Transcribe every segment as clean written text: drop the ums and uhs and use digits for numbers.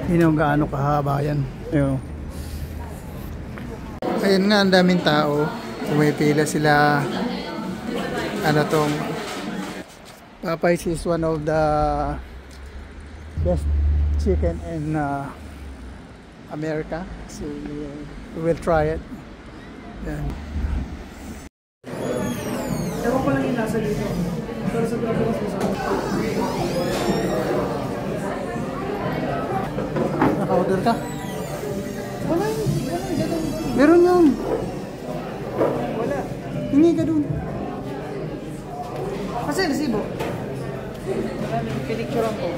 Hindi naman gaano kahaba yan. Ayun. Ayun nga, ang daming tao. Pumipila sila. Ano tong Popeyes is one of the best chicken in America. So we will try it. Yan. Ewan ko lang yung nasa dito. Pero sa grabe mas masarap. Naka-order ka? Wala yun. Meron yun. Wala. Hingi ka dun. Kasi resibo. Pinicturean ko.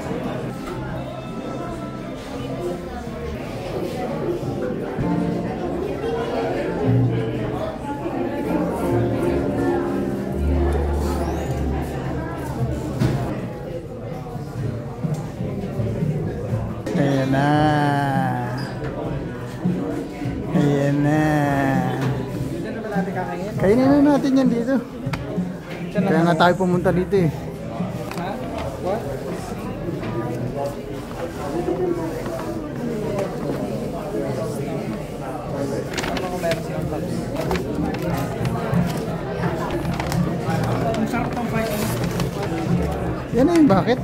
Ayan na. Ayan na. Dito na ba natin kakain? Kainin na natin yan dito. Kaya nga tayo pumunta dito eh. Ha? What? Ano kung meron silang tops? Ang sarap ng fight. Yan na yung bakit?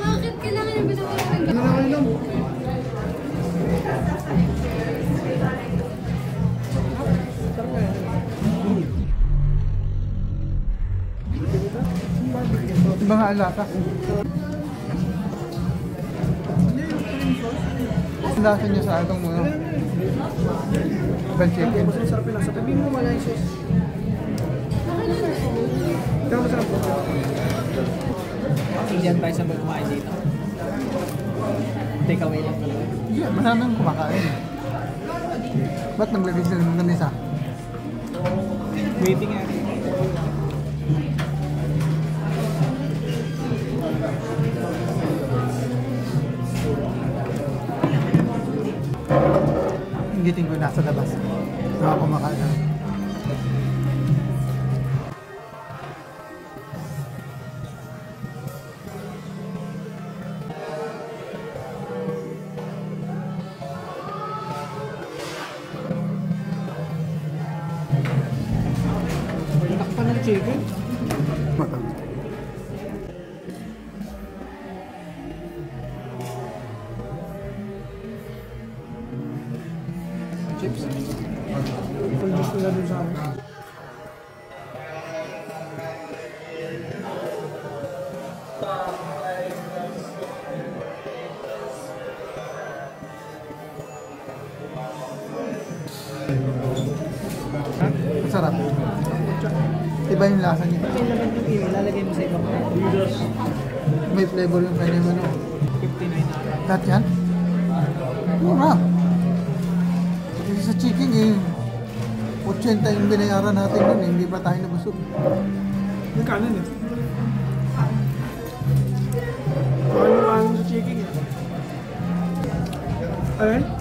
Bakit kailangan yung pinag-uwi? Ano na kayo lang? Mga alaka. Ang lasa niya sa atong mga bell chicken. Mas masarap yung lasa. Sabihin mo wala yung sauce. Pero masarap po. Indian tayo sa kumain dito. Take away lang talaga. Yeah, maraming kumakain. Ba't naglagay sila ng ganisa? Waiting nga. Inggitin ko nasa labas. Mga kumakain. Takpan ng chicken. Matamis. Chips. Pulbos nila dun sa amin. Masarap. Iba yung lasa niya. Yung laman yung ilalagay mo sa ibang May flavor yung kanyang ano. 59 na. Lahat yan? Mura. Kasi sa chicken eh, 80 yung binayaran natin nun eh, hindi pa tayo nabusog. Yung kanin eh. Ano sa chicken eh. Ayun?